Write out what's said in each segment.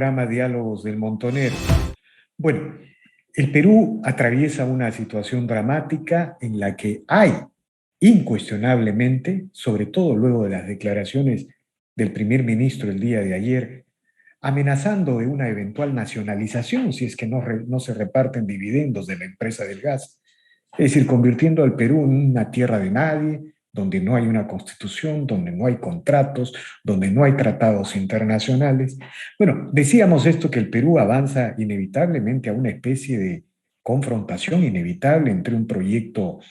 programa Diálogos del Montonero. Bueno, el Perú atraviesa una situación dramática en la que hay, incuestionablemente, sobre todo luego de las declaraciones del primer ministro el día de ayer, amenazando de una eventual nacionalización si es que no se reparten dividendos de la empresa del gas. Es decir, convirtiendo al Perú en una tierra de nadie, donde no hay una constitución, donde no hay contratos, donde no hay tratados internacionales. Bueno, decíamos esto, que el Perú avanza inevitablemente a una especie de confrontación inevitable entre un proyecto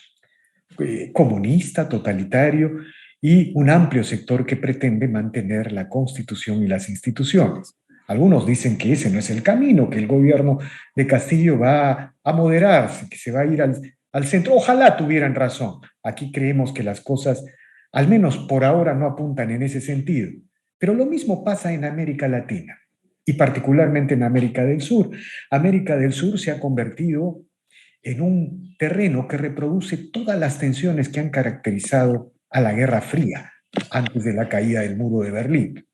comunista, totalitario, y un amplio sector que pretende mantener la constitución y las instituciones. Algunos dicen que ese no es el camino, que el gobierno de Castillo va a moderarse, que se va a ir al centro. Ojalá tuvieran razón. Aquí creemos que las cosas, al menos por ahora, no apuntan en ese sentido. Pero lo mismo pasa en América Latina y particularmente en América del Sur. América del Sur se ha convertido en un terreno que reproduce todas las tensiones que han caracterizado a la Guerra Fría antes de la caída del muro de Berlín.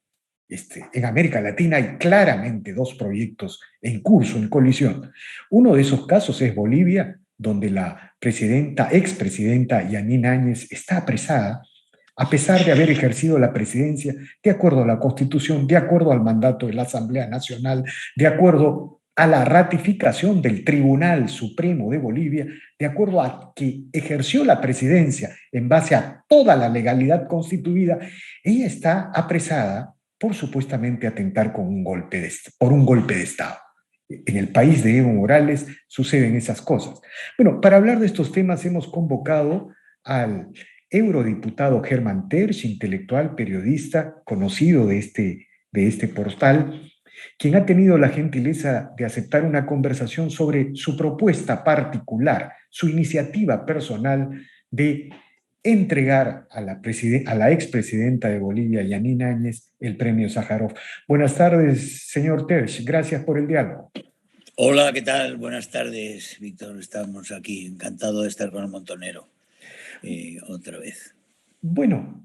En América Latina hay claramente dos proyectos en curso, en colisión. Uno de esos casos es Bolivia, donde la expresidenta Yanine Áñez está apresada, a pesar de haber ejercido la presidencia de acuerdo a la Constitución, de acuerdo al mandato de la Asamblea Nacional, de acuerdo a la ratificación del Tribunal Supremo de Bolivia, de acuerdo a que ejerció la presidencia en base a toda la legalidad constituida. Ella está apresada por supuestamente atentar por un golpe de Estado. En el país de Evo Morales suceden esas cosas. Bueno, para hablar de estos temas hemos convocado al eurodiputado Germán Terch, intelectual, periodista, conocido de este portal, quien ha tenido la gentileza de aceptar una conversación sobre su propuesta particular, su iniciativa personal de entregar a la expresidenta de Bolivia, Yanine Áñez, el premio Sájarov. Buenas tardes, señor Terch. Gracias por el diálogo. Hola, ¿qué tal? Buenas tardes, Víctor. Estamos aquí. Encantado de estar con el Montonero otra vez. Bueno,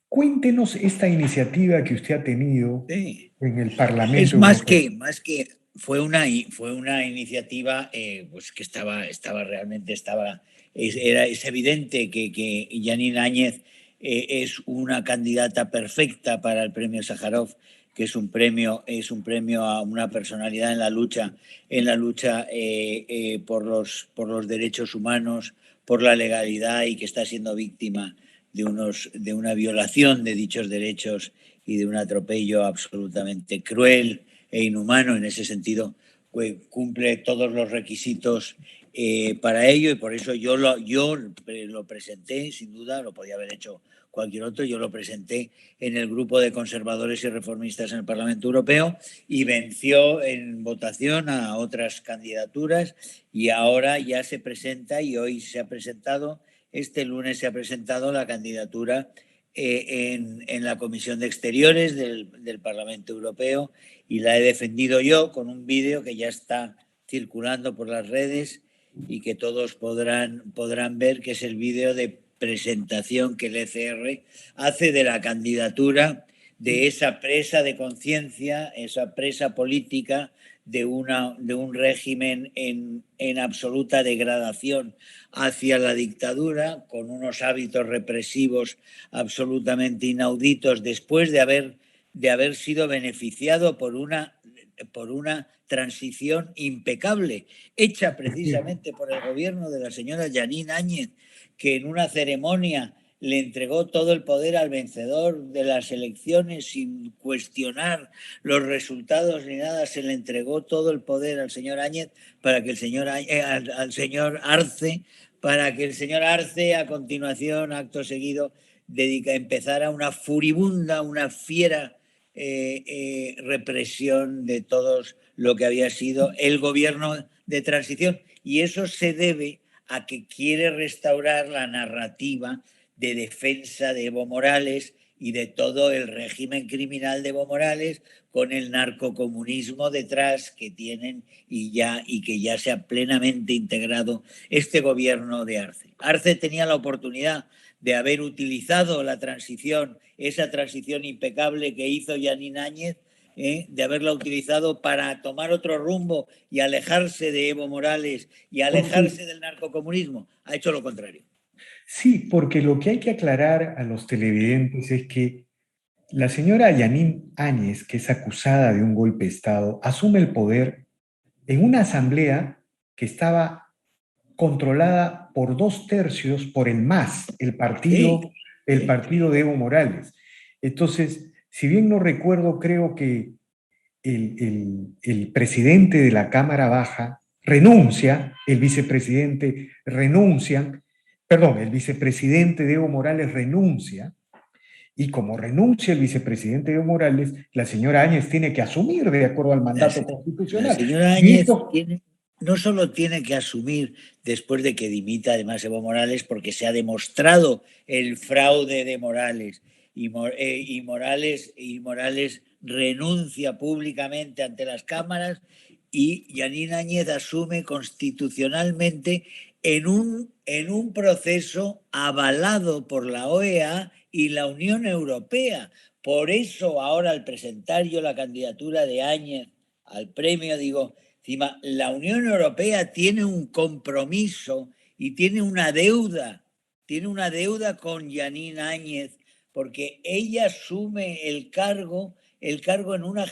cuéntenos esta iniciativa que usted ha tenido en el Parlamento Es Europeo. más que fue una iniciativa pues que es evidente que Yanine Áñez es una candidata perfecta para el premio Sájarov, que es un premio a una personalidad en la lucha por los derechos humanos, por la legalidad, y que está siendo víctima de una violación de dichos derechos y de un atropello absolutamente cruel e inhumano. En ese sentido, pues, cumple todos los requisitos para ello, y por eso yo lo presenté, sin duda, lo podía haber hecho cualquier otro. Yo lo presenté en el grupo de conservadores y reformistas en el Parlamento Europeo y venció en votación a otras candidaturas, y ahora ya se presenta, y hoy se ha presentado, este lunes se ha presentado la candidatura en la Comisión de Exteriores del Parlamento Europeo, y la he defendido yo con un vídeo que ya está circulando por las redes y que todos podrán ver, que es el vídeo de presentación que el ECR hace de la candidatura de esa presa de conciencia, esa presa política de un régimen en absoluta degradación hacia la dictadura, con unos hábitos represivos absolutamente inauditos, después de haber sido beneficiado por una transición impecable, hecha precisamente por el gobierno de la señora Yanine Áñez, que en una ceremonia le entregó todo el poder al vencedor de las elecciones sin cuestionar los resultados ni nada. Se le entregó todo el poder al señor Áñez para que al señor Arce, para que el señor Arce, a continuación, acto seguido, empezara una furibunda, una fiera represión de todos lo que había sido el gobierno de transición. Y eso se debe a que quiere restaurar la narrativa de defensa de Evo Morales y de todo el régimen criminal de Evo Morales, con el narcocomunismo detrás que tienen, y que ya se ha plenamente integrado este gobierno de Arce. Arce tenía la oportunidad de haber utilizado esa transición impecable que hizo Yanine Áñez de haberla utilizado para tomar otro rumbo y alejarse de Evo Morales y alejarse del narcocomunismo. Ha hecho lo contrario. Sí, porque lo que hay que aclarar a los televidentes es que la señora Yanine Áñez, que es acusada de un golpe de Estado, asume el poder en una asamblea que estaba controlada por 2/3 por el MAS, Sí, el sí. partido de Evo Morales. Entonces, si bien no recuerdo, creo que el presidente de la Cámara Baja renuncia, el vicepresidente renuncian, perdón, el vicepresidente de Evo Morales renuncia, y como renuncia el vicepresidente de Evo Morales, la señora Áñez tiene que asumir de acuerdo al La, mandato la constitucional. señora Y Áñez esto, no solo tiene que asumir después de que dimita además Evo Morales, porque se ha demostrado el fraude de Morales y Morales renuncia públicamente ante las cámaras y Yanine Áñez asume constitucionalmente en un proceso avalado por la OEA y la Unión Europea. Por eso ahora al presentar yo la candidatura de Áñez al premio, digo, encima, la Unión Europea tiene un compromiso y tiene una deuda con Yanine Áñez, porque ella asume el cargo en una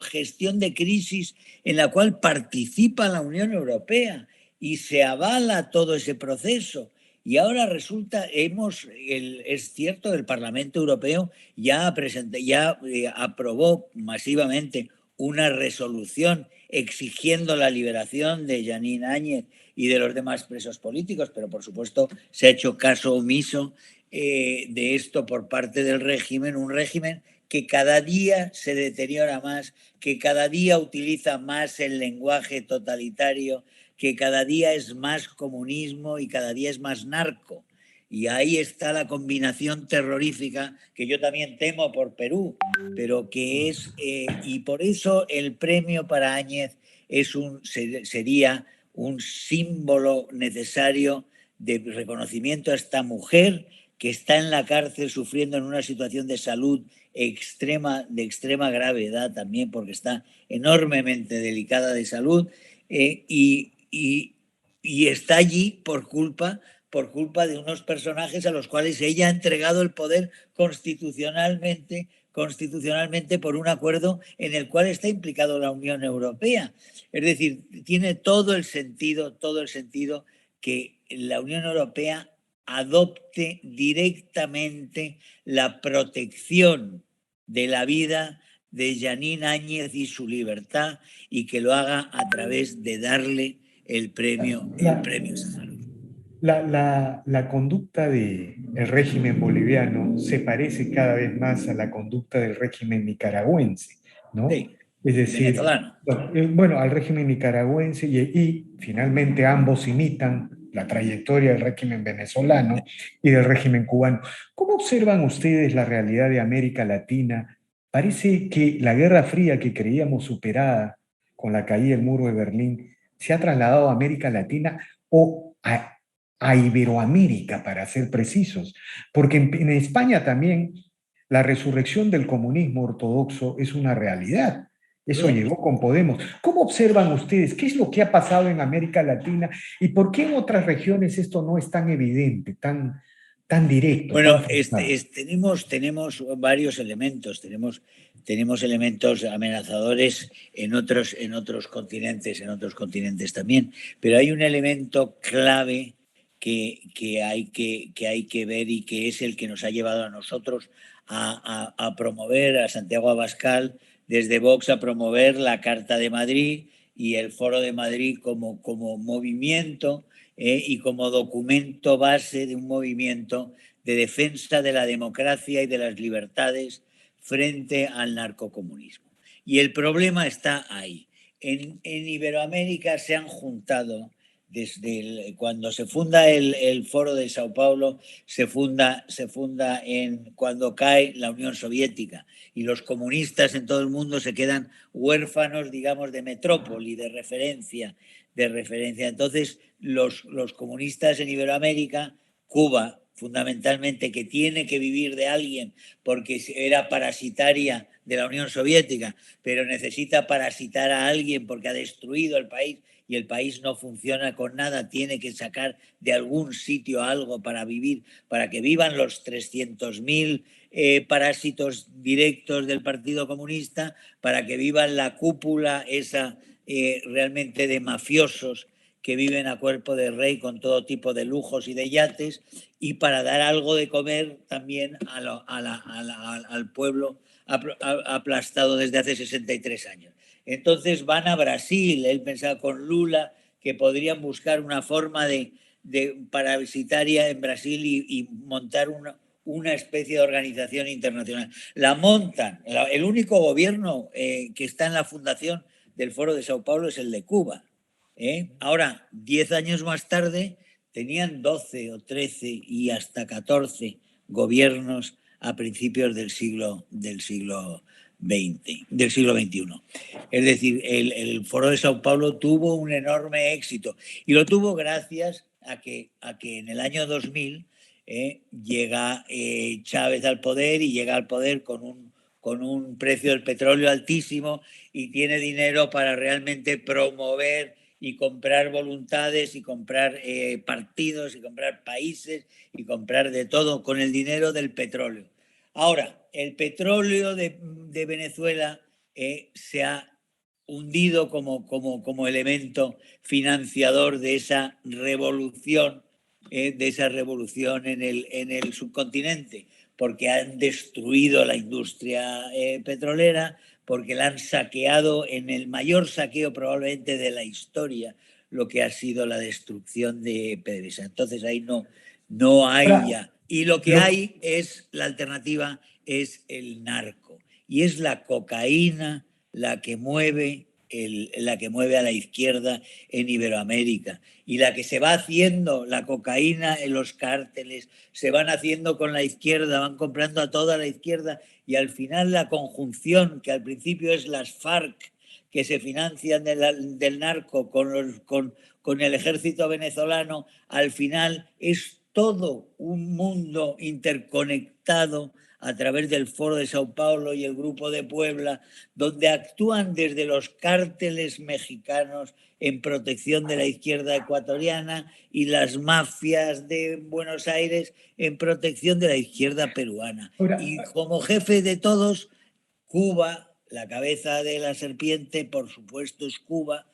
gestión de crisis en la cual participa la Unión Europea y se avala todo ese proceso. Y ahora resulta, es cierto, el Parlamento Europeo ya aprobó masivamente una resolución exigiendo la liberación de Yanine Áñez y de los demás presos políticos, pero por supuesto se ha hecho caso omiso de esto por parte del régimen, un régimen que cada día se deteriora más, que cada día utiliza más el lenguaje totalitario, que cada día es más comunismo y cada día es más narco. Y ahí está la combinación terrorífica que yo también temo por Perú, pero que es, y por eso el premio para Áñez sería un símbolo necesario de reconocimiento a esta mujer que está en la cárcel sufriendo en una situación de salud de extrema gravedad también, porque está enormemente delicada de salud, y está allí por culpa de unos personajes a los cuales ella ha entregado el poder constitucionalmente por un acuerdo en el cual está implicado la Unión Europea. Es decir, tiene todo el sentido que la Unión Europea adopte directamente la protección de la vida de Yanine Áñez y su libertad, y que lo haga a través de darle el premio la, Sájarov. la conducta del régimen boliviano se parece cada vez más a la conducta del régimen nicaragüense, ¿no? Sí, Es y decir, venezolano. bueno, al régimen nicaragüense y finalmente ambos imitan la trayectoria del régimen venezolano y del régimen cubano. ¿Cómo observan ustedes la realidad de América Latina? Parece que la Guerra Fría que creíamos superada con la caída del muro de Berlín se ha trasladado a América Latina o a Iberoamérica, para ser precisos, porque en España también la resurrección del comunismo ortodoxo es una realidad. Eso Claro. llegó con Podemos. ¿Cómo observan ustedes qué es lo que ha pasado en América Latina y por qué en otras regiones esto no es tan evidente, tan directo, tan Bueno, frontal? tenemos varios elementos. Tenemos elementos amenazadores en otros continentes también. Pero hay un elemento clave que hay que ver y que es el que nos ha llevado a nosotros a promover, a Santiago Abascal, desde Vox, a promover la Carta de Madrid y el Foro de Madrid como movimiento y como documento base de un movimiento de defensa de la democracia y de las libertades frente al narcocomunismo. Y el problema está ahí. En Iberoamérica se han juntado, cuando se funda el Foro de Sao Paulo, se funda cuando cae la Unión Soviética, y los comunistas en todo el mundo se quedan huérfanos, digamos, de metrópoli, de referencia. Entonces, los comunistas en Iberoamérica, Cuba fundamentalmente, que tiene que vivir de alguien porque era parasitaria de la Unión Soviética, pero necesita parasitar a alguien porque ha destruido el país y el país no funciona con nada, tiene que sacar de algún sitio algo para vivir, para que vivan los 300.000 parásitos directos del Partido Comunista, para que vivan la cúpula esa realmente de mafiosos que viven a cuerpo de rey con todo tipo de lujos y de yates, y para dar algo de comer también al pueblo aplastado desde hace 63 años. Entonces van a Brasil, él pensaba con Lula que podrían buscar una forma de parasitaria en Brasil y montar una especie de organización internacional. La montan. El único gobierno que está en la fundación del Foro de Sao Paulo es el de Cuba. Ahora, 10 años más tarde, tenían 12 o 13 y hasta 14 gobiernos a principios del siglo XXI. Es decir, el Foro de Sao Paulo tuvo un enorme éxito y lo tuvo gracias a que en el año 2000 llega Chávez al poder y llega al poder con un precio del petróleo altísimo y tiene dinero para realmente promover y comprar voluntades y comprar partidos y comprar países y comprar de todo con el dinero del petróleo. Ahora, el petróleo de Venezuela se ha hundido como elemento financiador de esa revolución en el subcontinente, porque han destruido la industria petrolera, porque la han saqueado en el mayor saqueo probablemente de la historia, lo que ha sido la destrucción de PDVSA. Entonces ahí no hay ya. Y lo que hay es, la alternativa es el narco. Y es la cocaína la que mueve a la izquierda en Iberoamérica. Y la que se va haciendo, la cocaína en los cárteles, se van haciendo con la izquierda, van comprando a toda la izquierda y al final la conjunción, que al principio es las FARC, que se financian del narco con el ejército venezolano, al final es todo un mundo interconectado a través del Foro de Sao Paulo y el Grupo de Puebla, donde actúan desde los cárteles mexicanos en protección de la izquierda ecuatoriana y las mafias de Buenos Aires en protección de la izquierda peruana. Y como jefe de todos, Cuba, la cabeza de la serpiente, por supuesto, es Cuba,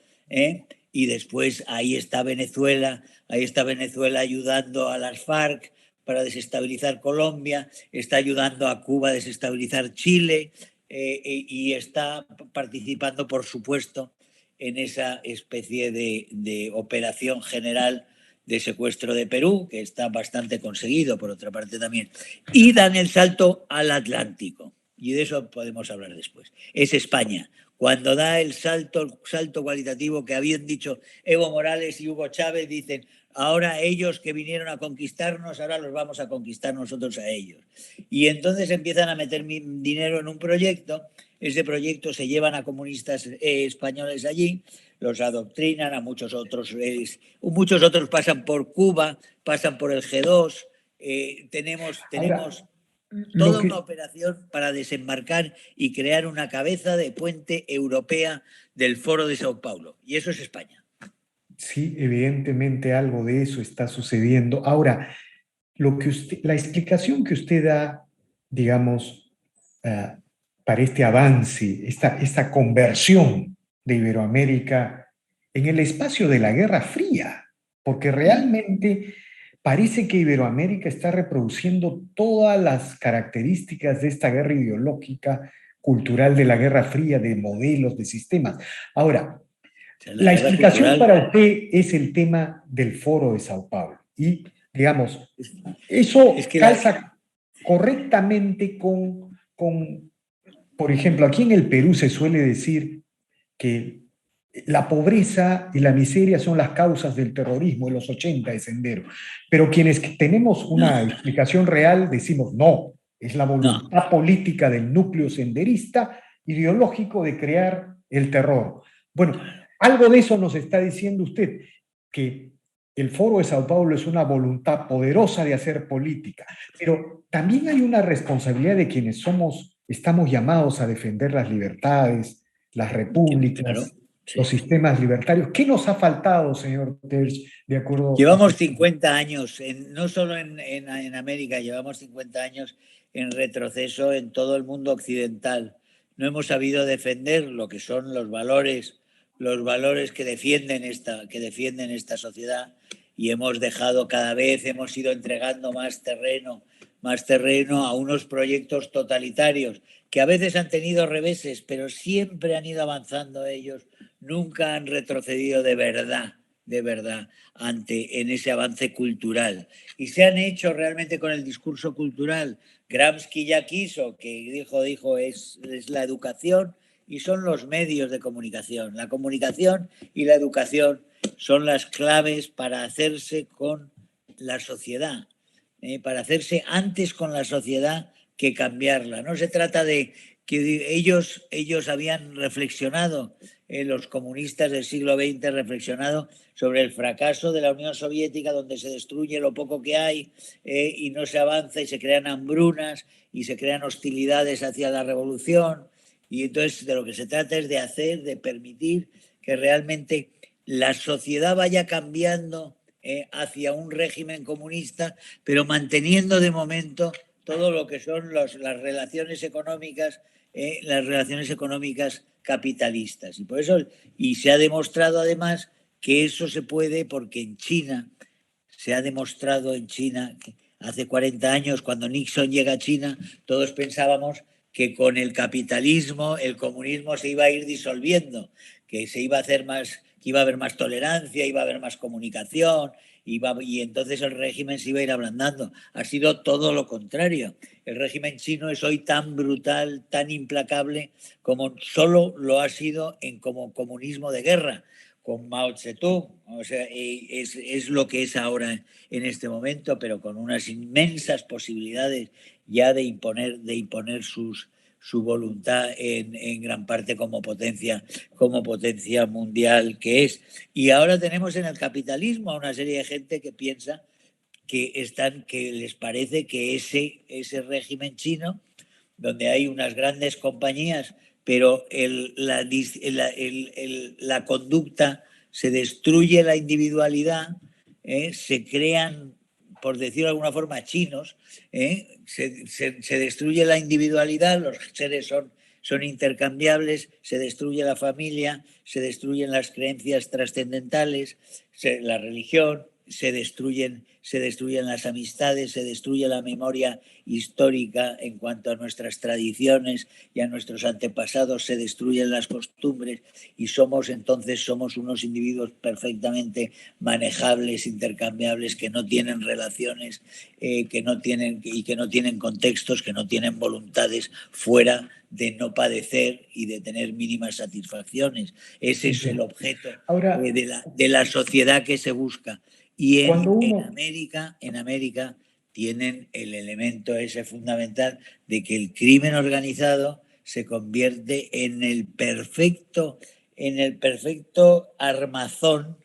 y después ahí está Venezuela ayudando a las FARC para desestabilizar Colombia, está ayudando a Cuba a desestabilizar Chile y está participando, por supuesto, en esa especie de operación general de secuestro de Perú, que está bastante conseguido, por otra parte también. Y dan el salto al Atlántico, y de eso podemos hablar después. Es España. Cuando da el salto cualitativo que habían dicho Evo Morales y Hugo Chávez, dicen, ahora ellos que vinieron a conquistarnos, ahora los vamos a conquistar nosotros a ellos. Y entonces empiezan a meter dinero en un proyecto, ese proyecto se llevan a comunistas españoles allí, los adoctrinan, a muchos otros pasan por Cuba, pasan por el G2, tenemos toda una operación para desembarcar y crear una cabeza de puente europea del Foro de Sao Paulo. Y eso es España. Sí, evidentemente algo de eso está sucediendo. Ahora, la explicación que usted da, digamos, para este avance, esta conversión de Iberoamérica en el espacio de la Guerra Fría, porque realmente parece que Iberoamérica está reproduciendo todas las características de esta guerra ideológica, cultural de la Guerra Fría, de modelos, de sistemas. Ahora, la explicación para usted es el tema del Foro de Sao Paulo. Y, digamos, eso calza correctamente por ejemplo, aquí en el Perú se suele decir que la pobreza y la miseria son las causas del terrorismo en los 80 de Sendero. Pero quienes tenemos una explicación real decimos no, es la voluntad política del núcleo senderista ideológico de crear el terror. Bueno, algo de eso nos está diciendo usted, que el Foro de Sao Paulo es una voluntad poderosa de hacer política, pero también hay una responsabilidad de quienes somos estamos llamados a defender las libertades, las Claro, repúblicas, los sí. sistemas libertarios. ¿Qué nos ha faltado, señor Terch, de acuerdo a Llevamos su... 50 años, no solo en América, llevamos 50 años en retroceso en todo el mundo occidental. No hemos sabido defender lo que son los valores que defienden esta sociedad, y hemos dejado cada vez, hemos ido entregando más terreno a unos proyectos totalitarios que a veces han tenido reveses, pero siempre han ido avanzando ellos, nunca han retrocedido de verdad en ese avance cultural. Y se han hecho realmente con el discurso cultural. Gramsci ya quiso, que dijo es la educación y son los medios de comunicación. La comunicación y la educación son las claves para hacerse con la sociedad, para hacerse antes con la sociedad que cambiarla. No se trata de que ellos habían reflexionado, los comunistas del siglo XX reflexionado sobre el fracaso de la Unión Soviética, donde se destruye lo poco que hay, y no se avanza y se crean hambrunas y se crean hostilidades hacia la revolución. Y entonces de lo que se trata es de permitir que realmente la sociedad vaya cambiando hacia un régimen comunista, pero manteniendo de momento todo lo que son las relaciones económicas capitalistas. Y por eso, y se ha demostrado además que eso se puede, porque en China, se ha demostrado en China, que hace 40 años, cuando Nixon llega a China, todos pensábamos que con el capitalismo el comunismo se iba a ir disolviendo, que se iba a hacer más, que iba a haber más tolerancia, iba a haber más comunicación, y entonces el régimen se iba a ir ablandando. Ha sido todo lo contrario. El régimen chino es hoy tan brutal, tan implacable, como solo lo ha sido como comunismo de guerra, con Mao Zedong. O sea, es lo que es ahora en este momento, pero con unas inmensas posibilidades ya de imponer su voluntad en gran parte como potencia mundial que es. Y ahora tenemos en el capitalismo a una serie de gente que piensa que les parece que ese régimen chino, donde hay unas grandes compañías, pero la conducta, se destruye la individualidad, se crean, por decirlo de alguna forma, chinos, se destruye la individualidad, los seres son intercambiables, se destruye la familia, se destruyen las creencias trascendentales, la religión, se destruyen las amistades, se destruye la memoria histórica en cuanto a nuestras tradiciones y a nuestros antepasados, se destruyen las costumbres, y somos unos individuos perfectamente manejables, intercambiables, que no tienen relaciones, que no tienen contextos, que no tienen voluntades fuera de no padecer y de tener mínimas satisfacciones. Ese es el objeto Ahora, de la sociedad que se busca. Y cuando en uno, América tienen el elemento ese fundamental de que el crimen organizado se convierte en el perfecto armazón,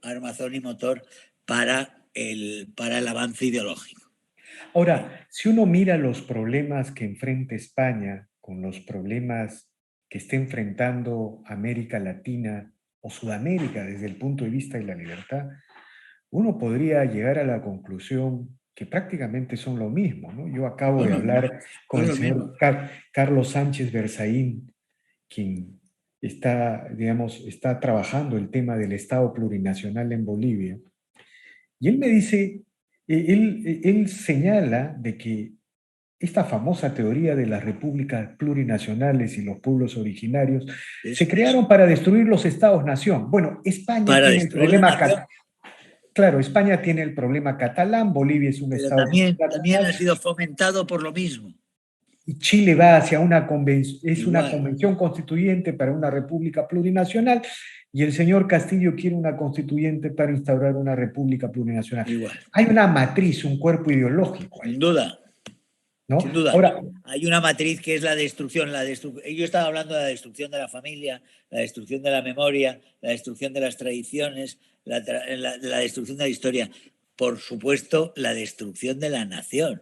armazón y motor para el avance ideológico. ahora, si uno mira los problemas que enfrenta España con los problemas que está enfrentando América Latina o Sudamérica desde el punto de vista de la libertad, uno podría llegar a la conclusión que prácticamente son lo mismo, ¿no? Yo acabo de hablar con Es el lo mismo. señor Carlos Sánchez Berzaín, quien está, digamos, está trabajando el tema del Estado plurinacional en Bolivia, y él me dice, él señala de que esta famosa teoría de las repúblicas plurinacionales y los pueblos originarios se crearon para destruir los estados-nación. Bueno, España Para tiene el destruir la problema, nación, claro, España tiene el problema catalán, Bolivia es un pero estado también ha plurinacional sido fomentado por lo mismo. y Chile va hacia una es una Igual, convención constituyente para una república plurinacional y el señor Castillo quiere una constituyente para instaurar una república plurinacional. igual. Hay una matriz, un cuerpo ideológico ahí, Sin duda, ¿no? sin duda. Ahora, Hay una matriz que es la destrucción. Yo estaba hablando de la destrucción de la familia, la destrucción de la memoria, la destrucción de las tradiciones, la destrucción de la historia. Por supuesto, la destrucción de la nación,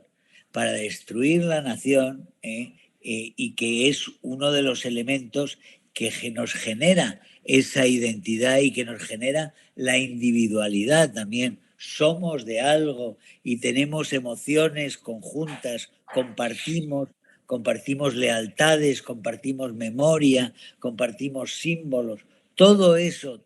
para destruir la nación, y que es uno de los elementos que nos genera esa identidad y que nos genera la individualidad también. Somos de algo y tenemos emociones conjuntas, compartimos lealtades, compartimos memoria, compartimos símbolos. Todo eso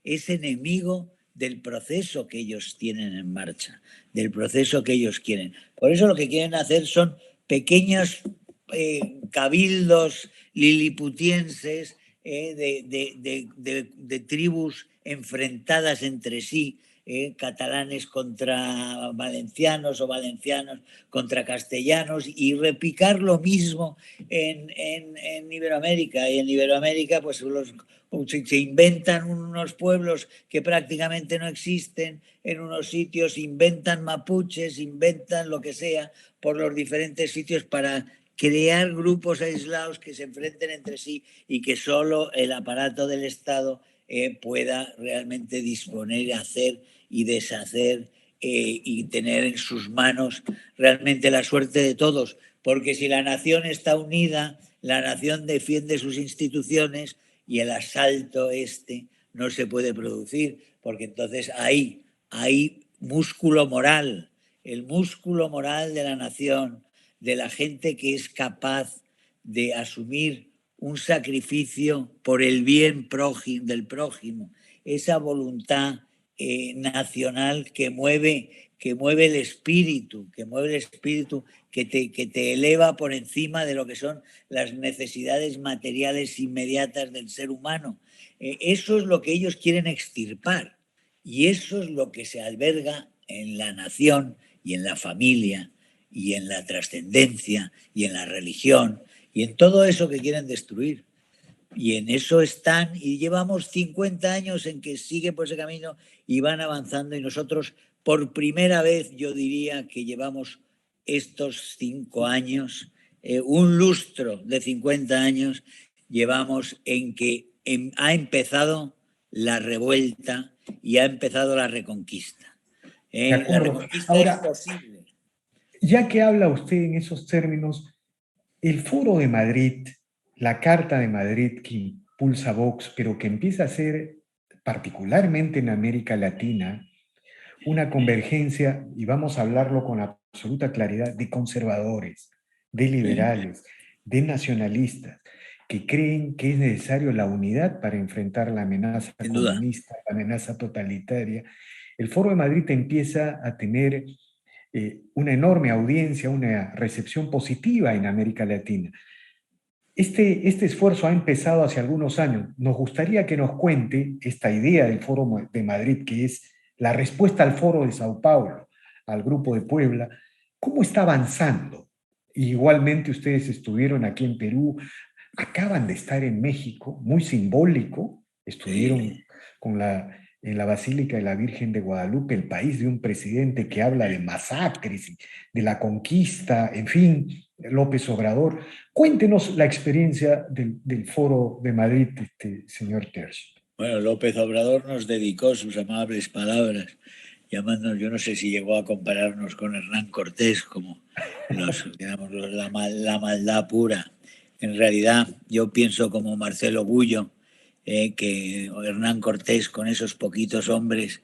es enemigo del proceso que ellos tienen en marcha, del proceso que ellos quieren. Por eso lo que quieren hacer son pequeños cabildos liliputienses, de tribus enfrentadas entre sí, catalanes contra valencianos o valencianos contra castellanos, y replicar lo mismo en Iberoamérica. Y en Iberoamérica pues se inventan unos pueblos que prácticamente no existen en unos sitios, inventan mapuches, inventan lo que sea por los diferentes sitios para crear grupos aislados que se enfrenten entre sí y que solo el aparato del Estado pueda realmente disponer, hacer y deshacer, y tener en sus manos realmente la suerte de todos. Porque si la nación está unida, la nación defiende sus instituciones y el asalto no se puede producir, porque entonces hay músculo moral, el músculo moral de la nación, de la gente que es capaz de asumir un sacrificio por el bien del prójimo, esa voluntad nacional que mueve el espíritu, que te eleva por encima de lo que son las necesidades materiales inmediatas del ser humano. Eso es lo que ellos quieren extirpar, y eso es lo que se alberga en la nación y en la familia y en la trascendencia y en la religión y en todo eso que quieren destruir. Y en eso están, y llevamos 50 años en que sigue por ese camino y van avanzando, y nosotros por primera vez, yo diría que llevamos estos 5 años, un lustro de 50 años, llevamos en que ha empezado la revuelta y ha empezado la reconquista. De La acuerdo. reconquista es Ahora, posible. ya que habla usted en esos términos, el Foro de Madrid, la Carta de Madrid que impulsa Vox, pero que empieza a ser, particularmente en América Latina, una convergencia, y vamos a hablarlo con absoluta claridad, de conservadores, de liberales, de nacionalistas, que creen que es necesario la unidad para enfrentar la amenaza Sin duda. comunista, la amenaza totalitaria. El Foro de Madrid empieza a tener una enorme audiencia, una recepción positiva en América Latina. Este esfuerzo ha empezado hace algunos años. Nos gustaría que nos cuente esta idea del Foro de Madrid, que es la respuesta al Foro de Sao Paulo, al Grupo de Puebla. ¿Cómo está avanzando? Igualmente ustedes estuvieron aquí en Perú, acaban de estar en México, muy simbólico, estuvieron en la Basílica de la Virgen de Guadalupe, el país de un presidente que habla de masacres, de la conquista, en fin, López Obrador. Cuéntenos la experiencia del Foro de Madrid, señor Terz. Bueno, López Obrador nos dedicó sus amables palabras, llamándonos, yo no sé si llegó a compararnos con Hernán Cortés, como digamos, la maldad pura. En realidad, yo pienso como Marcelo Gullo, que Hernán Cortés, con esos poquitos hombres,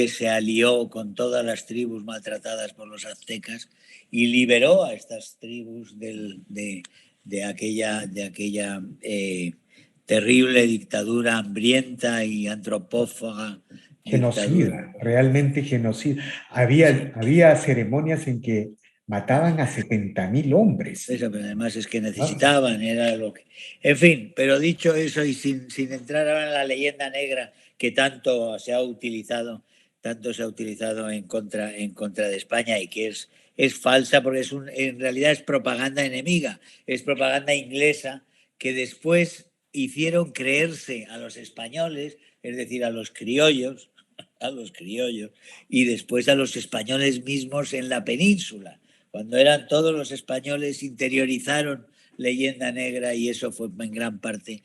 se alió con todas las tribus maltratadas por los aztecas y liberó a estas tribus de aquella terrible dictadura hambrienta y antropófaga. Genocida, realmente genocida. Había ceremonias en que mataban a 70.000 hombres. Eso, pero además es que necesitaban, era lo que... En fin, pero dicho eso, y sin entrar ahora en la leyenda negra que tanto se ha utilizado en contra de España, y que es falsa, porque en realidad es propaganda enemiga, es propaganda inglesa, que después hicieron creerse a los españoles, es decir, a los criollos, y después a los españoles mismos en la península. Cuando eran todos los españoles, interiorizaron leyenda negra, y eso fue en gran parte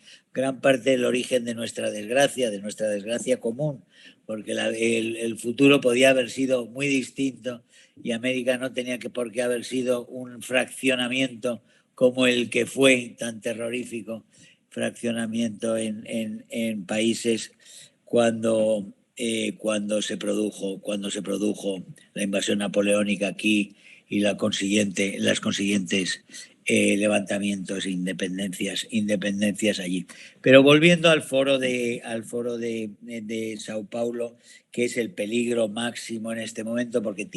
el origen de nuestra desgracia común, porque el futuro podía haber sido muy distinto, y América no tenía por qué haber sido un fraccionamiento como el que fue tan terrorífico, fraccionamiento en países cuando se produjo la invasión napoleónica aquí y las consiguientes levantamientos e independencias allí. Pero volviendo al foro de Sao Paulo, que es el peligro máximo en este momento, porque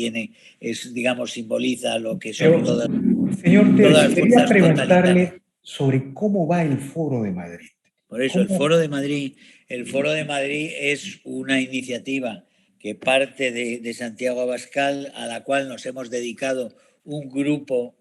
simboliza lo que son todas señor Terzi, las quería fuerzas totalitarias. preguntarle sobre cómo va el Foro de Madrid. Por eso, el Foro de Madrid es una iniciativa que parte de Santiago Abascal, a la cual nos hemos dedicado un grupo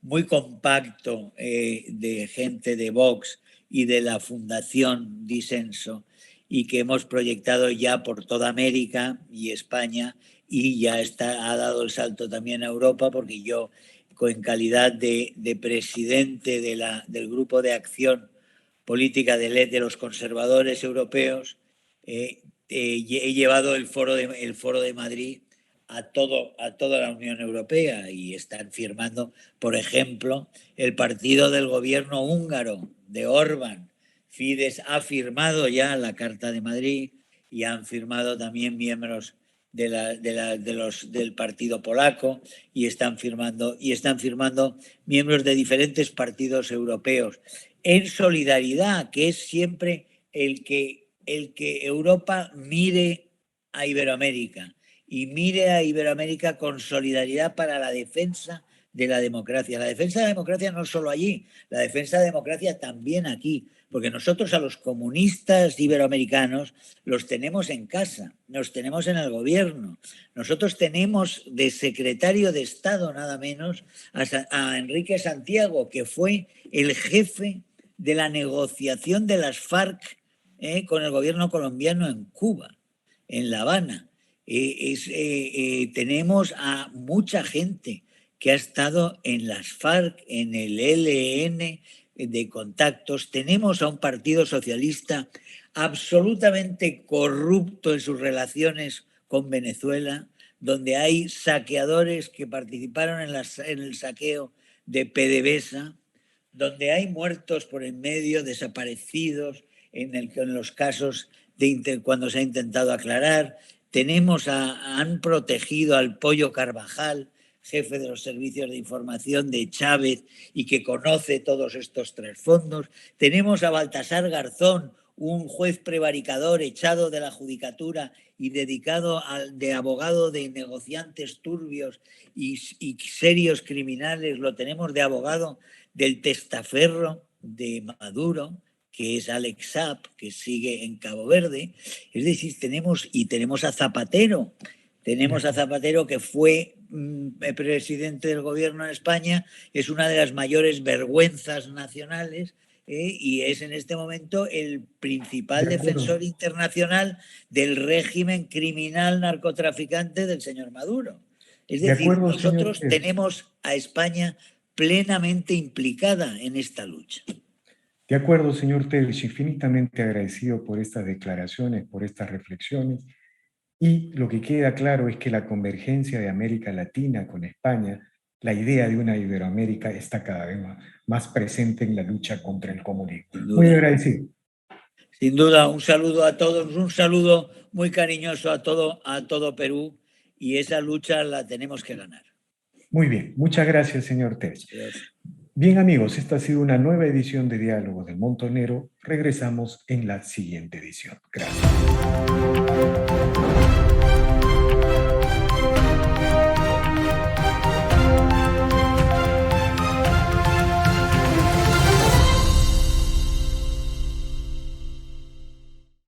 muy compacto de gente de Vox y de la Fundación Disenso, y que hemos proyectado ya por toda América y España, y ya ha dado el salto también a Europa, porque yo, en calidad de presidente del grupo de acción política de los conservadores europeos, he llevado el foro de Madrid a toda la Unión Europea, y están firmando, por ejemplo, el partido del gobierno húngaro de Orbán, Fidesz, ha firmado ya la Carta de Madrid, y han firmado también miembros del partido polaco, y están firmando miembros de diferentes partidos europeos, en solidaridad, que es siempre el que Europa mire a Iberoamérica, y mire a Iberoamérica con solidaridad para la defensa de la democracia. La defensa de la democracia no solo allí, la defensa de la democracia también aquí, porque nosotros a los comunistas iberoamericanos los tenemos en casa, los tenemos en el gobierno. Nosotros tenemos de secretario de Estado, nada menos, a Enrique Santiago, que fue el jefe de la negociación de las FARC con el gobierno colombiano en Cuba, en La Habana. Tenemos a mucha gente que ha estado en las FARC, en el ELN, de contactos. Tenemos a un partido socialista absolutamente corrupto en sus relaciones con Venezuela, donde hay saqueadores que participaron en el saqueo de PDVSA, donde hay muertos por en medio, desaparecidos en los casos cuando se ha intentado aclarar. Han protegido al Pollo Carvajal, jefe de los servicios de información de Chávez, y que conoce todos estos trasfondos. Tenemos a Baltasar Garzón, un juez prevaricador echado de la judicatura y dedicado de abogado de negociantes turbios y serios criminales. Lo tenemos de abogado del testaferro de Maduro, que es Alex Saab, que sigue en Cabo Verde. Es decir, tenemos a Zapatero. Tenemos a Zapatero, que fue presidente del gobierno en España, es una de las mayores vergüenzas nacionales, y es en este momento el principal defensor internacional del régimen criminal narcotraficante del señor Maduro. Es decir, nosotros tenemos a España plenamente implicada en esta lucha. De acuerdo, señor Terzi, infinitamente agradecido por estas declaraciones, por estas reflexiones. Y lo que queda claro es que la convergencia de América Latina con España, la idea de una Iberoamérica, está cada vez más presente en la lucha contra el comunismo. Muy agradecido. Sin duda, un saludo a todos, un saludo muy cariñoso a todo Perú, y esa lucha la tenemos que ganar. Muy bien, muchas gracias, señor Terzi. Bien, amigos, esta ha sido una nueva edición de Diálogos del Montonero. Regresamos en la siguiente edición. Gracias.